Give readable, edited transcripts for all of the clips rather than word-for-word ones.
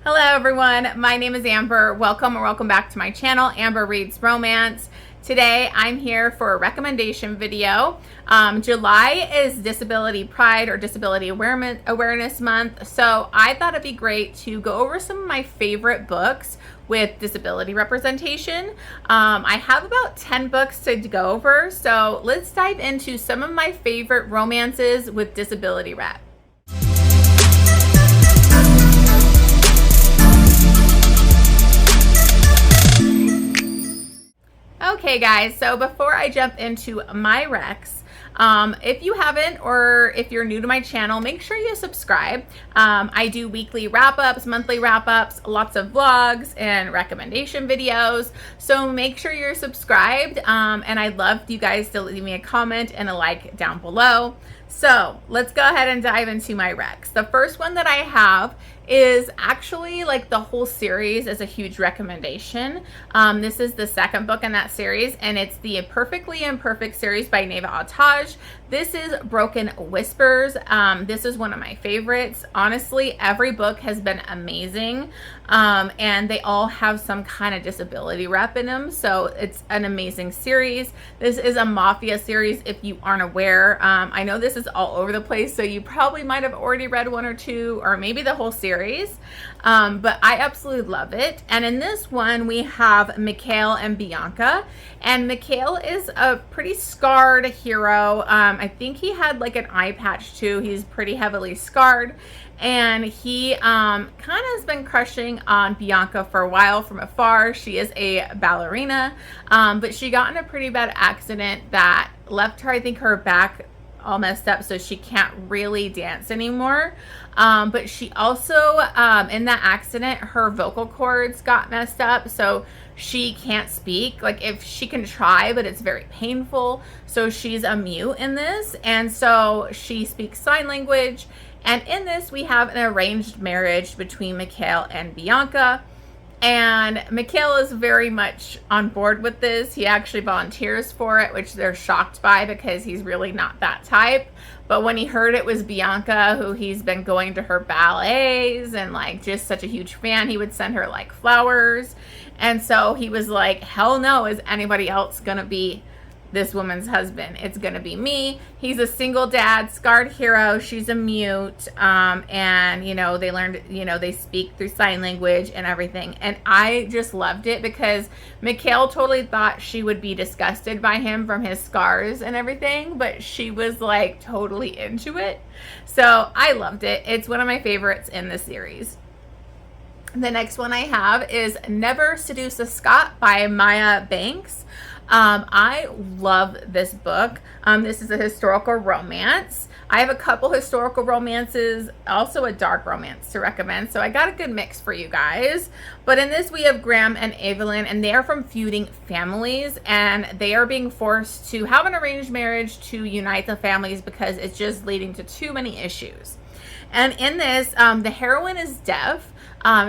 Hello everyone, my name is Amber. Welcome or welcome back to my channel, Amber Reads Romance. Today I'm here for a recommendation video. July is Disability Pride or Disability Awareness Month, so I thought it'd be great to go over some of my favorite books with disability representation. I have about 10 books to go over, so let's dive into some of my favorite romances with disability rep. Okay guys, so before I jump into my recs, if you haven't or if you're new to my channel, make sure you subscribe. I do weekly wrap-ups, monthly wrap-ups, lots of vlogs and recommendation videos, so make sure you're subscribed, and I'd love you guys to leave me a comment and a like down below. So let's go ahead and dive into my recs. The first one that I have is actually like the whole series is a huge recommendation. This is the second book in that series, and it's the Perfectly Imperfect series by Neva Altaj. This is Broken Whispers. This is one of my favorites. Honestly, every book has been amazing, and they all have some kind of disability rep in them, so it's an amazing series. This is a mafia series if you aren't aware. I know this is all over the place, so you probably might have already read one or two or maybe the whole series, but I absolutely love it. And in this one we have Mikhail and Bianca, and Mikhail is a pretty scarred hero. I think he had like an eye patch too. He's pretty heavily scarred, and he kind of has been crushing on Bianca for a while from afar. She is a ballerina, but she got in a pretty bad accident that left her, I think, her back all messed up, so she can't really dance anymore. But she also, in that accident, her vocal cords got messed up, so she can't speak. Like, if she can try, but it's very painful, so she's a mute in this, and so she speaks sign language. And in this we have an arranged marriage between Mikhail and Bianca, and Mikhail is very much on board with this. He actually volunteers for it, which they're shocked by because he's really not that type. But when he heard it was Bianca, who he's been going to her ballets and like just such a huge fan, he would send her like flowers. And so he was like, hell no, is anybody else gonna be this woman's husband? It's gonna be me. He's a single dad, scarred hero. She's a mute, and you know, they learned, you know, they speak through sign language and everything. And I just loved it because Mikhail totally thought she would be disgusted by him from his scars and everything, but she was like totally into it. So I loved it. It's one of my favorites in the series. The next one I have is Never Seduce a Scot by Maya Banks. I love this book. This is a historical romance. I have a couple historical romances, also a dark romance to recommend, so I got a good mix for you guys. But in this we have Graham and Evelyn, and they are from feuding families, and they are being forced to have an arranged marriage to unite the families because it's just leading to too many issues. And in this, the heroine is deaf.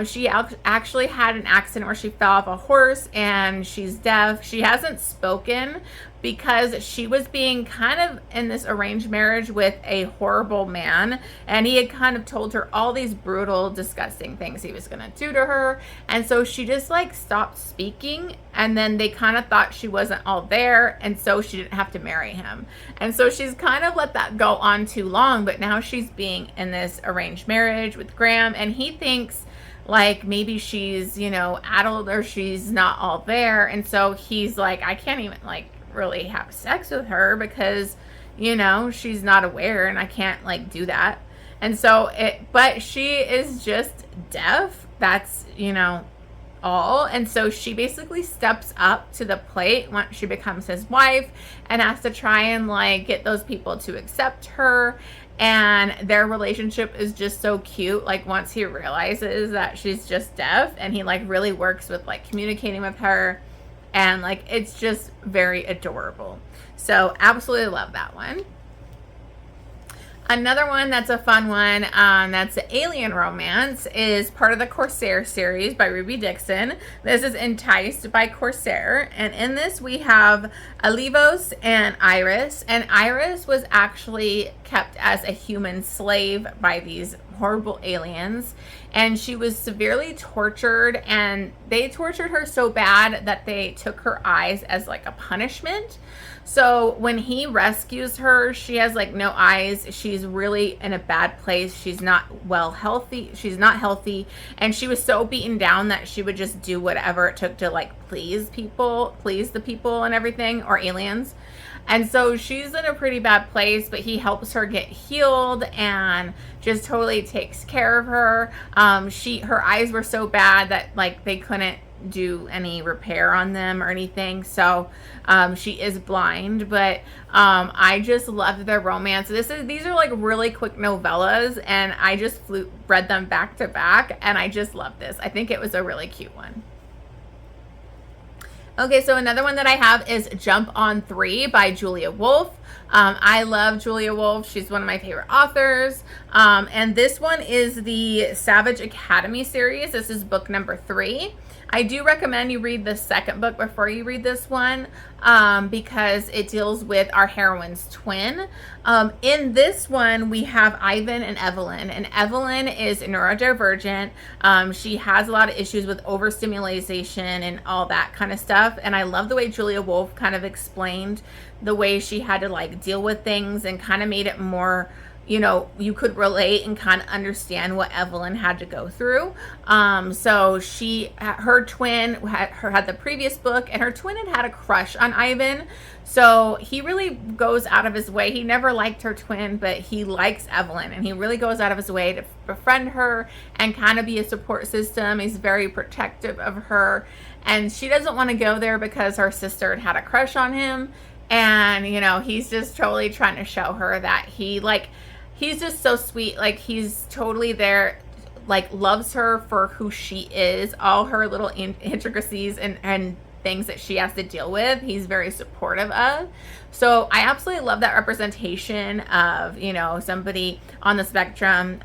She actually had an accident where she fell off a horse, and she's deaf. She hasn't spoken because she was being kind of in this arranged marriage with a horrible man, and he had kind of told her all these brutal, disgusting things he was going to do to her. And so she just like stopped speaking, and then they kind of thought she wasn't all there, and so she didn't have to marry him. And so she's kind of let that go on too long, but now she's being in this arranged marriage with Graham, and he thinks like maybe she's, you know, adult or she's not all there. And so he's like, I can't even like really have sex with her because, you know, she's not aware, and I can't like do that. And so but she is just deaf. That's, you know, all. And so she basically steps up to the plate once she becomes his wife and has to try and like get those people to accept her. And their relationship is just so cute. Like once he realizes that she's just deaf, and he like really works with like communicating with her, and like it's just very adorable. So absolutely love that one. Another one that's a fun one, that's an alien romance, is part of the Corsair series by Dixon. This is Enticed by Corsair, and in this we have Alivos and Iris, and Iris was actually kept as a human slave by these horrible aliens, and she was severely tortured, and they tortured her so bad that they took her eyes as like a punishment. So when he rescues her, she has like no eyes. She's really in a bad place. She's not healthy. She's not healthy. And she was so beaten down that she would just do whatever it took to like please the people and everything, or aliens. And so she's in a pretty bad place, but he helps her get healed and just totally takes care of her. Her eyes were so bad that like they couldn't do any repair on them or anything, so she is blind, but I just loved their romance. These are like really quick novellas, and I just read them back to back, and I just love this. I think it was a really cute one. Okay, so another one that I have is Jump on 3 by Julia Wolf. I love Julia Wolf. She's one of my favorite authors. And this one is the Savage Academy series. This is book number 3. I do recommend you read the second book before you read this one, because it deals with our heroine's twin. In this one, we have Ivan and Evelyn, and Evelyn is neurodivergent. She has a lot of issues with overstimulation and all that kind of stuff, and I love the way Julia Wolf kind of explained the way she had to like deal with things, and kind of made it more, you know, you could relate and kind of understand what Evelyn had to go through. So her twin had the previous book, and her twin had a crush on Ivan. So he really goes out of his way. He never liked her twin, but he likes Evelyn, and he really goes out of his way to befriend her and kind of be a support system. He's very protective of her, and she doesn't want to go there because her sister had a crush on him. And, you know, he's just totally trying to show her that he's just so sweet. Like, he's totally there, like, loves her for who she is, all her little intricacies and things that she has to deal with. He's very supportive of. So I absolutely love that representation of, you know, somebody on the spectrum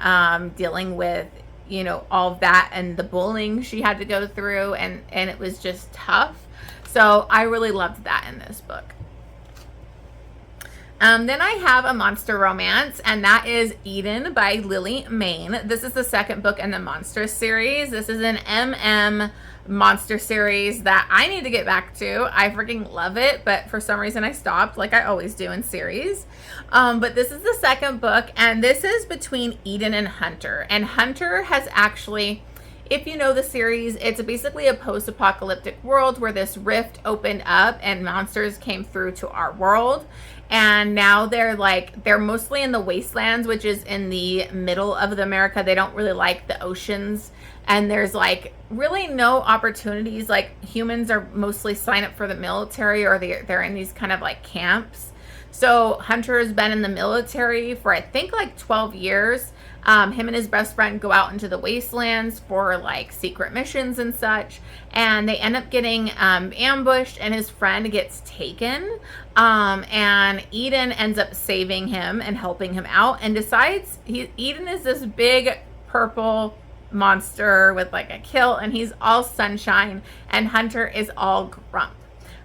dealing with, you know, all of that and the bullying she had to go through. And it was just tough. So I really loved that in this book. Then I have a monster romance, and that is Edin by Lily Mayne. This is the second book in the monster series. This is an MM monster series that I need to get back to. I freaking love it, but for some reason I stopped, like I always do in series. But this is the second book, and this is between Edin and Hunter. And Hunter has actually, if you know the series, it's basically a post-apocalyptic world where this rift opened up and monsters came through to our world. And now they're mostly in the wastelands, which is in the middle of America. They don't really like the oceans. And there's like really no opportunities. Like, humans are mostly sign up for the military, or they're in these kind of like camps. So Hunter has been in the military for I think like 12 years. Him and his best friend go out into the wastelands for like secret missions and such, and they end up getting ambushed, and his friend gets taken, and Edin ends up saving him and helping him out, and decides Edin is this big purple monster with like a kilt, and he's all sunshine, and Hunter is all grump.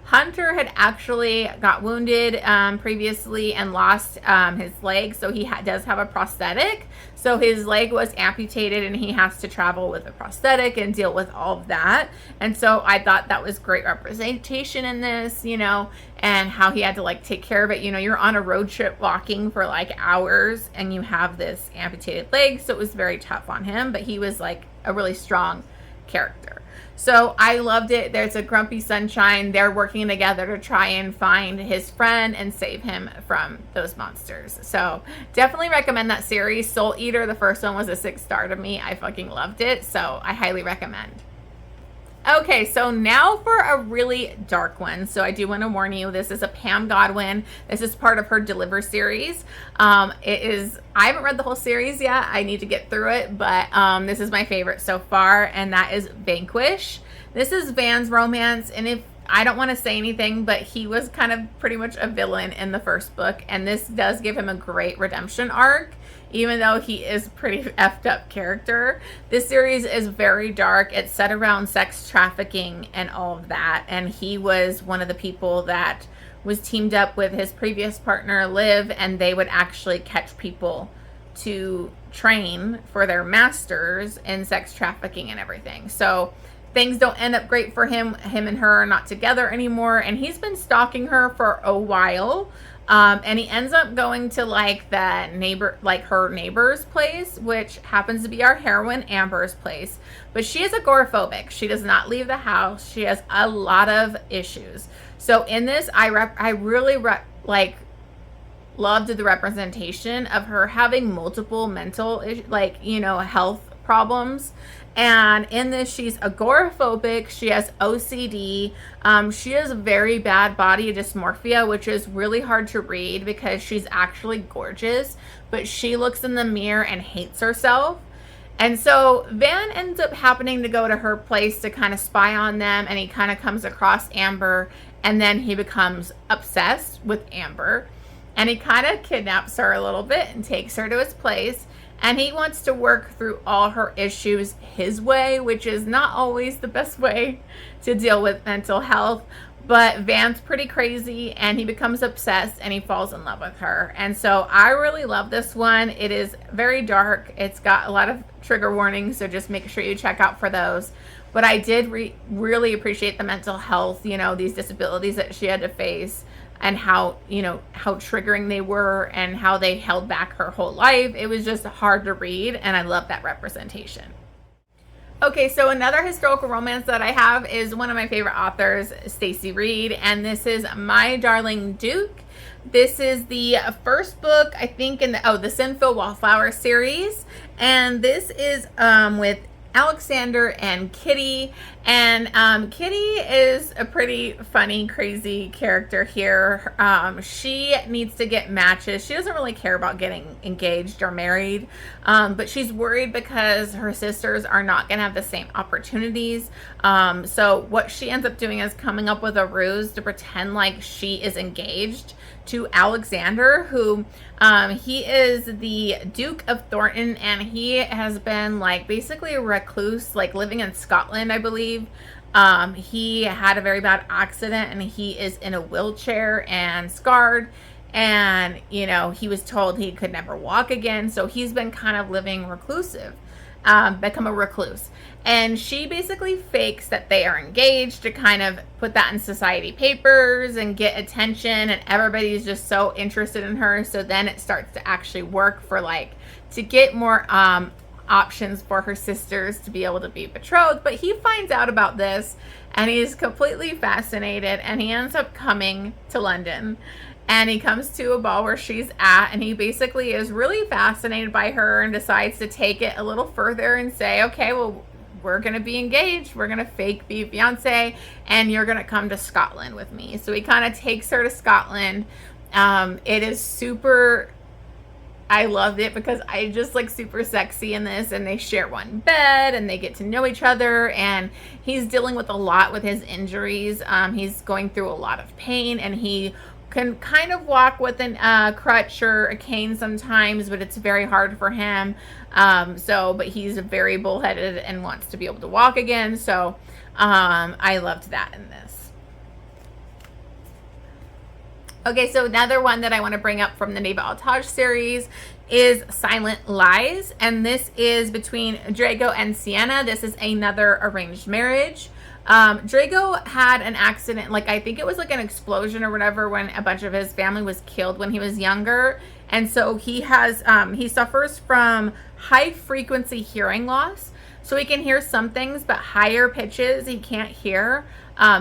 Hunter had actually got wounded previously and lost his leg, so he does have a prosthetic. So his leg was amputated, and he has to travel with a prosthetic and deal with all of that. And so I thought that was great representation in this, you know, and how he had to like take care of it. You know, you're on a road trip walking for like hours, and you have this amputated leg, so it was very tough on him, but he was like a really strong character. So I loved it. There's a grumpy sunshine. They're working together to try and find his friend and save him from those monsters. So definitely recommend that series. Soul Eater, the first one, was a 6-star to me. I fucking loved it. So I highly recommend. Okay, so now for a really dark one. So I do want to warn you, this is a Pam Godwin. This is part of her Deliver series. I haven't read the whole series yet. I need to get through it, but this is my favorite so far, and that is Vanquish. This is Van's romance, and I don't want to say anything, but he was kind of pretty much a villain in the first book, and this does give him a great redemption arc. Even though he is a pretty effed up character. This series is very dark. It's set around sex trafficking and all of that. And he was one of the people that was teamed up with his previous partner, Liv, and they would actually catch people to train for their masters in sex trafficking and everything. So things don't end up great for him. Him and her are not together anymore, and he's been stalking her for a while. And he ends up going to like the neighbor, like her neighbor's place, which happens to be our heroine Amber's place. But she is agoraphobic. She does not leave the house. She has a lot of issues. So in this, I really loved the representation of her having multiple mental, health problems. And in this, she's agoraphobic. She has OCD. She has very bad body dysmorphia, which is really hard to read because she's actually gorgeous, but she looks in the mirror and hates herself. And so Van ends up happening to go to her place to kind of spy on them, and he kind of comes across Amber, and then he becomes obsessed with Amber, and he kind of kidnaps her a little bit and takes her to his place. And he wants to work through all her issues his way, which is not always the best way to deal with mental health. But Van's pretty crazy, and he becomes obsessed, and he falls in love with her. And so I really love this one. It is very dark. It's got a lot of trigger warnings, so just make sure you check out for those. But I did really appreciate the mental health, these disabilities that she had to face, and how triggering they were, and how they held back her whole life. It was just hard to read, and I love that representation. Okay, so another historical romance that I have is one of my favorite authors, Stacy Reid, and this is My Darling Duke. This is the first book, I think, in the Sinful Wallflower series, and this is with Alexander and Kitty. And Kitty is a pretty funny, crazy character here. She needs to get matches. She doesn't really care about getting engaged or married, but she's worried because her sisters are not going to have the same opportunities. So what she ends up doing is coming up with a ruse to pretend like she is engaged to Alexander, who he is the Duke of Thornton, and he has been like basically a recluse, like living in Scotland, I believe. He had a very bad accident, and he is in a wheelchair and scarred, and he was told he could never walk again, so he's been kind of living become a recluse. And she basically fakes that they are engaged to kind of put that in society papers and get attention, and everybody's just so interested in her. So then it starts to actually work to get more options for her sisters to be able to be betrothed. But he finds out about this, and he's completely fascinated, and he ends up coming to London. And he comes to a ball where she's at, and he basically is really fascinated by her and decides to take it a little further and say, okay, well, we're going to be engaged. We're going to fake be fiance, and you're going to come to Scotland with me. So he kind of takes her to Scotland. It is super, I loved it because I just like super sexy in this, and they share one bed, and they get to know each other, and he's dealing with a lot with his injuries. He's going through a lot of pain, and he can kind of walk with a crutch or a cane sometimes, but it's very hard for him. But he's very bullheaded and wants to be able to walk again. So I loved that in this. Okay, so another one that I want to bring up from the Neva Altaj series is Silent Lies, and this is between Drago and Sienna. This is another arranged marriage. Drago had an accident, I think it was like an explosion or whatever, when a bunch of his family was killed when he was younger. And so he suffers from high frequency hearing loss. So he can hear some things, but higher pitches he can't hear.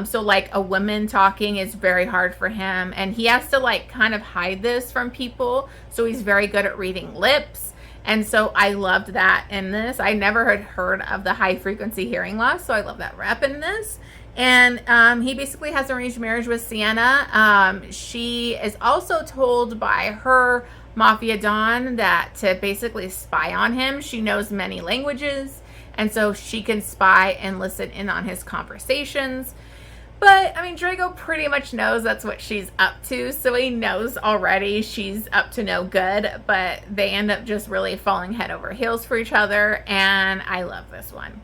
So like a woman talking is very hard for him, and he has to kind of hide this from people. So he's very good at reading lips. And so I loved that in this. I never had heard of the high frequency hearing loss, so I love that rep in this. And he basically has an arranged marriage with Sienna. She is also told by her mafia don that to basically spy on him. She knows many languages, and so she can spy and listen in on his conversations. But, I mean, Drago pretty much knows that's what she's up to, so he knows already she's up to no good, but they end up just really falling head over heels for each other, and I love this one.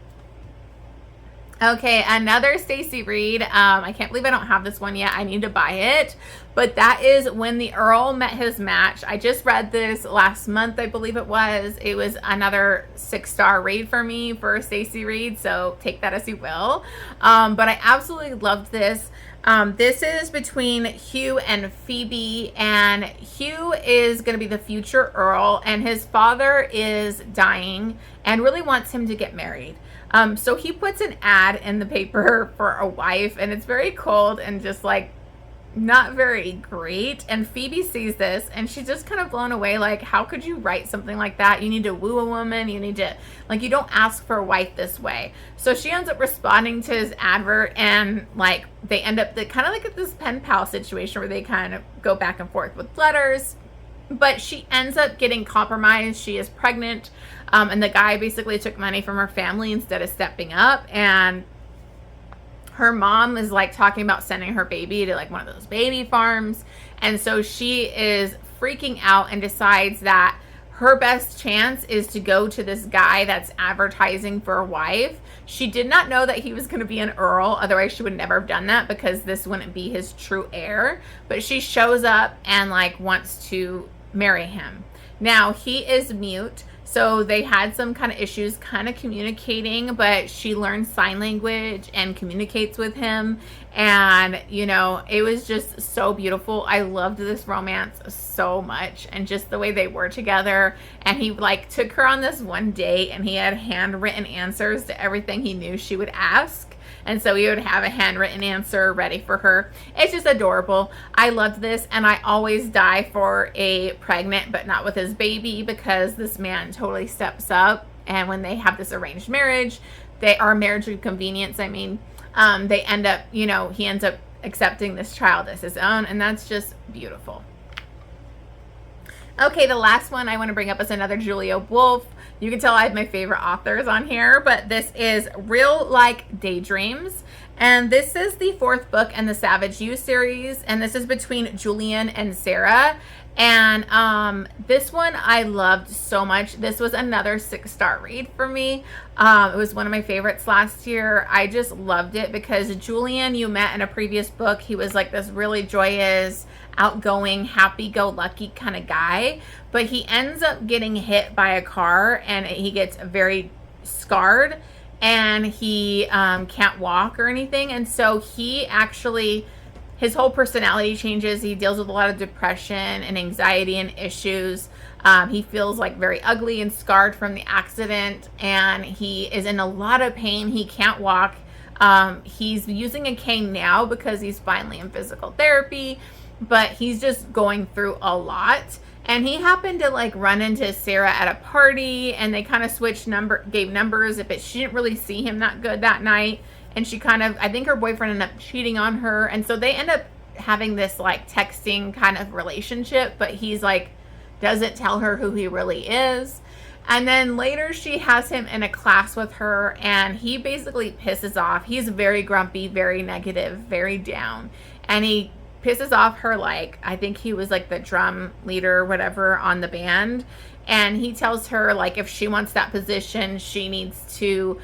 Okay, another Stacy Reid. I can't believe I don't have this one yet. I need to buy it, But that is when the Earl met his match. I just read this last month, I believe it was. It was another 6-star read for me for Stacy Reid, so take that as you will. But I absolutely loved this. This is between Hugh and Phoebe, and Hugh is going to be the future Earl, and his father is dying and really wants him to get married. So he puts an ad in the paper for a wife, and it's very cold and just like not very great. And Phoebe sees this and she's just kind of blown away, like, how could you write something like that? You need to woo a woman, you need to, like, you don't ask for a wife this way. So she ends up responding to his advert, and like they end up kind of like at this pen pal situation where they kind of go back and forth with letters. But she ends up getting compromised. She is pregnant, and the guy basically took money from her family instead of stepping up, and her mom is like talking about sending her baby to like one of those baby farms. And so she is freaking out and decides that her best chance is to go to this guy that's advertising for a wife. She did not know that he was going to be an Earl. Otherwise she would never have done that, because this wouldn't be his true heir. But she shows up and like wants to marry him. Now he is mute, so they had some kind of issues kind of communicating, but she learns sign language and communicates with him. And, you know, it was just so beautiful. I loved this romance so much, and just the way they were together. And he like took her on this one date, and he had handwritten answers to everything he knew she would ask. And so he would have a handwritten answer ready for her. It's just adorable. I loved this, and I always die for a pregnant but not with his baby, because this man totally steps up. And when they have this arranged marriage, they are marriage through convenience. I mean, they end up, you know, he ends up accepting this child as his own, and that's just beautiful. Okay, the last one I want to bring up is another Julia Wolf. You can tell I have my favorite authors on here, but this is Real Like Daydreams. And this is the 4th book in the Savage You series. And this is between Julian and Sarah. And this one I loved so much. This was another 6-star read for me. It was one of my favorites last year. I just loved it because Julian, you met in a previous book. He was like this really joyous, outgoing, happy-go-lucky kind of guy. But he ends up getting hit by a car, and he gets very scarred, and he can't walk or anything. And so he actually, his whole personality changes. He deals with a lot of depression and anxiety and issues. He feels like very ugly and scarred from the accident, and he is in a lot of pain. He can't walk. He's using a cane now because he's finally in physical therapy, but he's just going through a lot. And he happened to like run into Sarah at a party, and they kind of gave numbers, but she didn't really see him that good that night. And she kind of, I think her boyfriend ended up cheating on her. And so they end up having this like texting kind of relationship, but he's like, doesn't tell her who he really is. And then later she has him in a class with her, and he basically pisses off. He's very grumpy, very negative, very down. And he pisses off her, like, I think he was like the drum leader or whatever on the band. And he tells her like if she wants that position, she needs to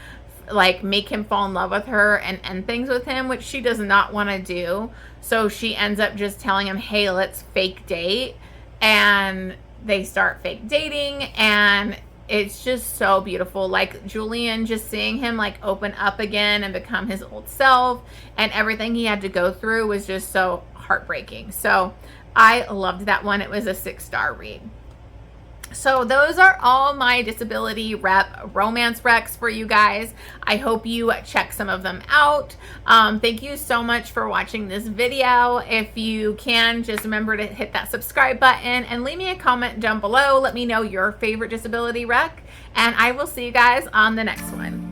like make him fall in love with her and end things with him, which she does not want to do. So she ends up just telling him, hey, let's fake date. And they start fake dating, and it's just so beautiful. Like Julian, just seeing him like open up again and become his old self, and everything he had to go through was just so heartbreaking. So I loved that one. It was a 6-star read. So those are all my disability rep romance recs for you guys. I hope you check some of them out. Thank you so much for watching this video. If you can, just remember to hit that subscribe button and leave me a comment down below. Let me know your favorite disability rec, and I will see you guys on the next one.